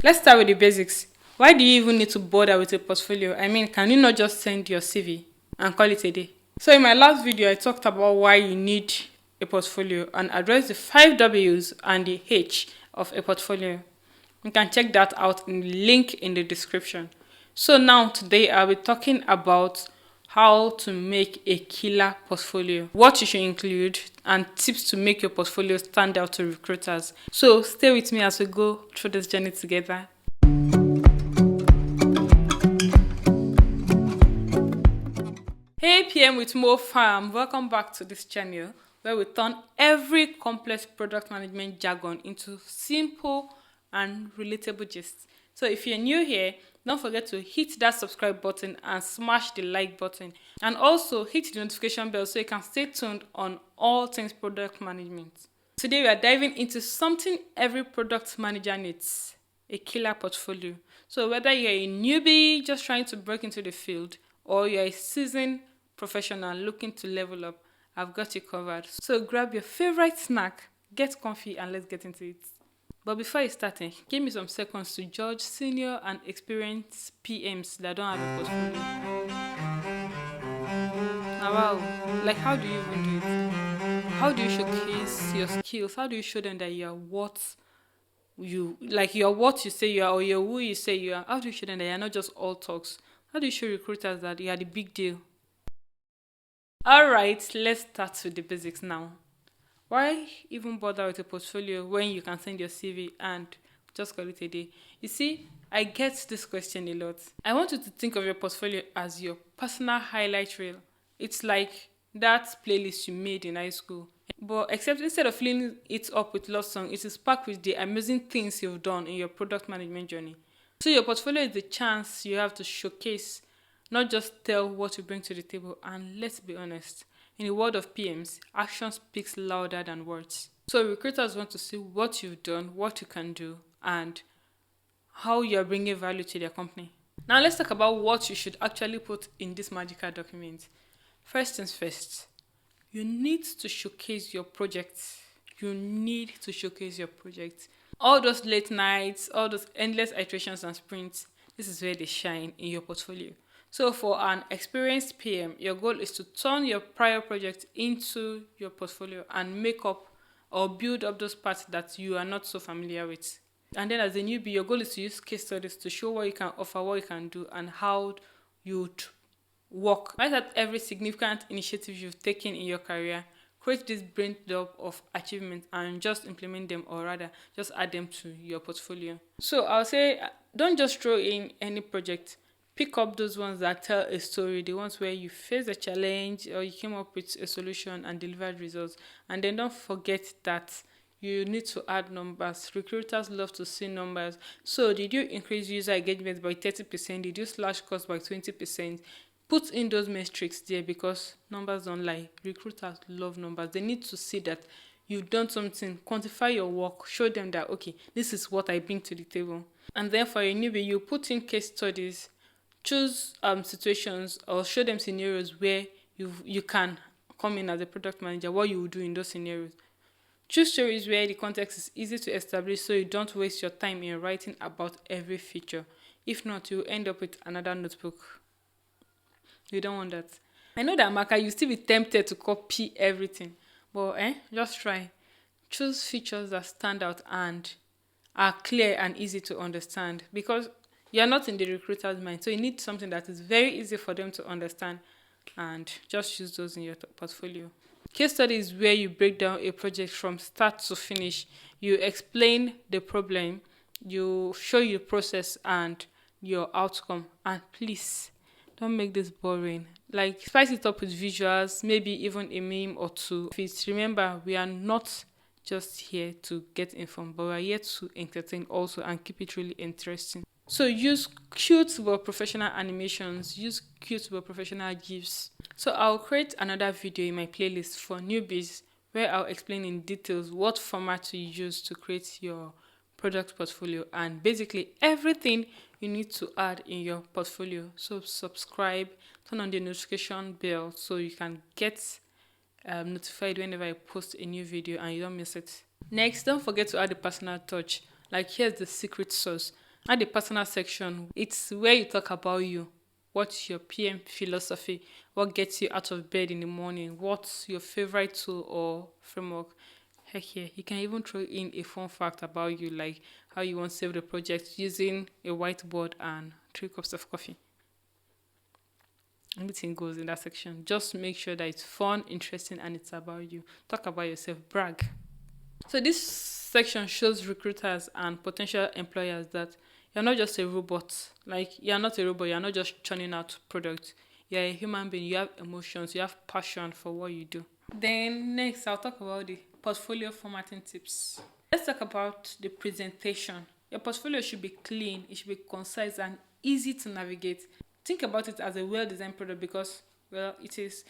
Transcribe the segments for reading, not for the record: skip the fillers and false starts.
Let's start with the basics. Why do you even need to bother with a portfolio? I mean, can you not just send your CV and call it a day? So in my last video, I talked about why you need a portfolio and address the 5 W's and the H of a portfolio. You can check that out in the link in the description. So now today I'll be talking about how to make a killer portfolio, what you should include, and tips to make your portfolio stand out to recruiters. So stay with me as we go through this journey together. Hey PMwithMO fam, welcome back to this channel where we turn every complex product management jargon into simple and relatable gist. So if you're new here, don't forget to hit that subscribe button and smash the like button, and also hit the notification bell so you can stay tuned on all things product management. Today we are diving into something every product manager needs: a killer portfolio. So whether you're a newbie just trying to break into the field, or you're a seasoned professional looking to level up, I've got you covered. So grab your favorite snack, get comfy, and let's get into it. But before you start, give me some seconds to judge senior and experienced PMs that don't have a portfolio. Now, wow, like how do you even do it? How do you showcase your skills? How do you show them that you're what you say you are, or you're who you say you are? How do you show them that you're not just all talks? How do you show recruiters that you are the big deal? All right, let's start with the basics now. Why even bother with a portfolio when you can send your CV and just call it a day? You see, I get this question a lot. I want you to think of your portfolio as your personal highlight reel. It's like that playlist you made in high school. But except instead of filling it up with love song, it is packed with the amazing things you've done in your product management journey. So your portfolio is the chance you have to showcase, not just tell what you bring to the table. And let's be honest, in the world of PMs, action speaks louder than words. So recruiters want to see what you've done, what you can do, and how you're bringing value to their company. Now let's talk about what you should actually put in this magical document. First things first, you need to showcase your project. You need to showcase your project. All those late nights, all those endless iterations and sprints, this is where they shine in your portfolio. So for an experienced PM, your goal is to turn your prior project into your portfolio and make up or build up those parts that you are not so familiar with. And then as a newbie, your goal is to use case studies to show what you can offer, what you can do, and how you'd work. Write out every significant initiative you've taken in your career. Create this brain dump of achievements and just implement them, or rather just add them to your portfolio. So I'll say, don't just throw in any project. Pick up those ones that tell a story, the ones where you faced a challenge or you came up with a solution and delivered results. And then don't forget that you need to add numbers. Recruiters love to see numbers. So did you increase user engagement by 30%? Did you slash cost by 20%? Put in those metrics there, because numbers don't lie. Recruiters love numbers. They need to see that you've done something. Quantify your work. Show them that, okay, this is what I bring to the table. And then for a newbie, you put in case studies. Choose situations or show them scenarios where you can come in as a product manager, what you will do in those scenarios. Choose stories where the context is easy to establish, so you don't waste your time in writing about every feature. If not, you'll end up with another notebook. You don't want that. I know that, Maka, you still be tempted to copy everything, but just try. Choose features that stand out and are clear and easy to understand, because you're not in the recruiter's mind, so you need something that is very easy for them to understand, and just use those in your portfolio. Case study is where you break down a project from start to finish. You explain the problem, you show your process and your outcome, and please don't make this boring. Like, spice it up with visuals, maybe even a meme or two. Please remember, we are not just here to get informed, but we are here to entertain also and keep it really interesting. So use cute but professional animations, use cute but professional GIFs. So I'll create another video in my playlist for newbies where I'll explain in details what format to use to create your product portfolio and basically everything you need to add in your portfolio. So subscribe, turn on the notification bell so you can get notified whenever I post a new video and you don't miss it. Next, don't forget to add a personal touch. Like, here's the secret sauce. Add a personal section. It's where you talk about you. What's your PM philosophy? What gets you out of bed in the morning? What's your favorite tool or framework? Heck yeah, you can even throw in a fun fact about you, like how you want to save the project using a whiteboard and 3 cups of coffee. Everything goes in that section. Just make sure that it's fun, interesting, and it's about you. Talk about yourself, brag. So this section shows recruiters and potential employers that you're not just a robot. Like you're not a robot, you're not just churning out products. You're a human being, you have emotions, you have passion for what you do. Then next I'll talk about the portfolio formatting tips. Let's talk about the presentation. Your portfolio should be clean, it should be concise and easy to navigate. Think about it as a well-designed product because, well, it is.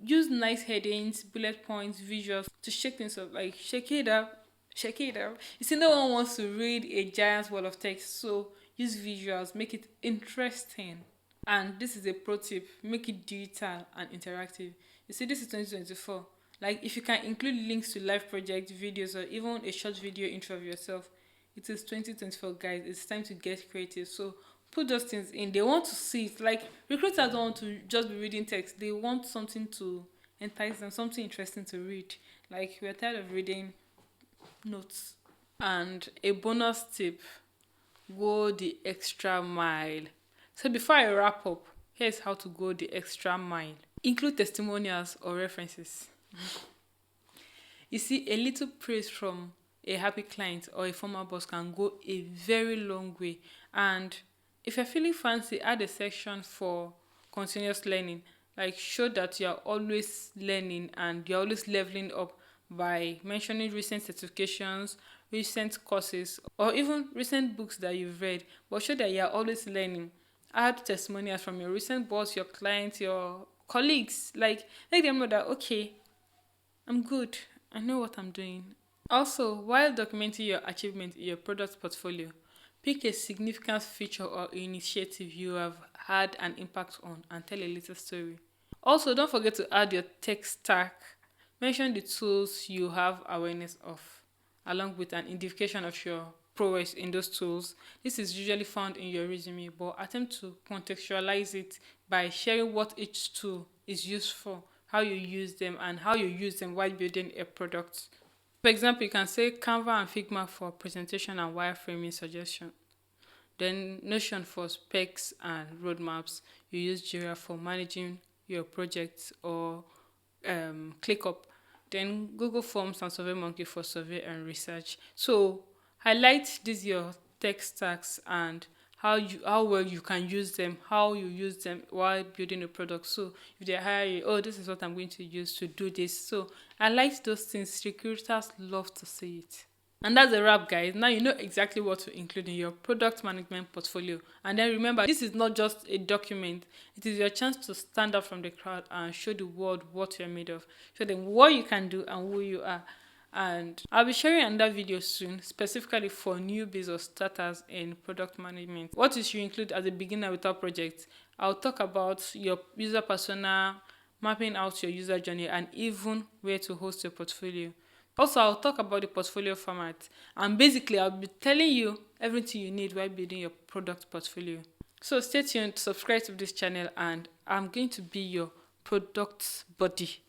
Use nice headings, bullet points, visuals to shake things up. Like shake it up, shake it up. You see, no one wants to read a giant wall of text, so use visuals, make it interesting. And this is a pro tip: make it digital and interactive. You see, this is 2024. Like if you can include links to live project videos or even a short video intro of yourself, it is 2024, guys. It's time to get creative. So put those things in. They want to see it. Like recruiters don't want to just be reading text. They want something to entice them, something interesting to read. Like we're tired of reading notes. And a bonus tip: go the extra mile. So before I wrap up, here's how to go the extra mile. Include testimonials or references. You see, a little praise from a happy client or a former boss can go a very long way. And if you're feeling fancy, add a section for continuous learning. Like show that you're always learning and you're always leveling up by mentioning recent certifications, recent courses, or even recent books that you've read. But show that you're always learning. Add testimonials from your recent boss, your clients, your colleagues. Like let them know that okay, I'm good. I know what I'm doing. Also, while documenting your achievement in your product portfolio, pick a significant feature or initiative you have had an impact on and tell a little story. Also, don't forget to add your tech stack. Mention the tools you have awareness of, along with an indication of your prowess in those tools. This is usually found in your resume, but attempt to contextualize it by sharing what each tool is used for, how you use them, and how you use them while building a product. For example, you can say Canva and Figma for presentation and wireframing suggestion. Then Notion for specs and roadmaps. You use Jira for managing your projects or ClickUp. Then Google Forms and SurveyMonkey for survey and research. So highlight these your tech stacks and how well you can use them, how you use them while building a product. So if they hire you, oh, this is what I'm going to use to do this. So I like those things. Recruiters love to see it. And that's a wrap, guys. Now you know exactly what to include in your product management portfolio. And then remember, this is not just a document. It is your chance to stand out from the crowd and show the world what you're made of. Show them what you can do and who you are. And I'll be sharing another video soon, specifically for newbies or starters in product management. What you should include as a beginner without projects. I'll talk about your user persona, mapping out your user journey, and even where to host your portfolio. Also, I'll talk about the portfolio format. And basically, I'll be telling you everything you need while building your product portfolio. So stay tuned, subscribe to this channel, and I'm going to be your product buddy.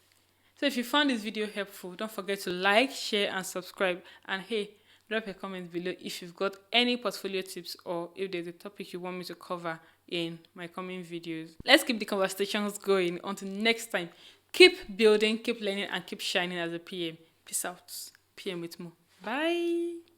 So if you found this video helpful, don't forget to like, share, and subscribe. And hey, drop a comment below if you've got any portfolio tips or if there's a topic you want me to cover in my coming videos. Let's keep the conversations going. Until next time, keep building, keep learning, and keep shining as a PM. Peace out. PM with Mo. Bye.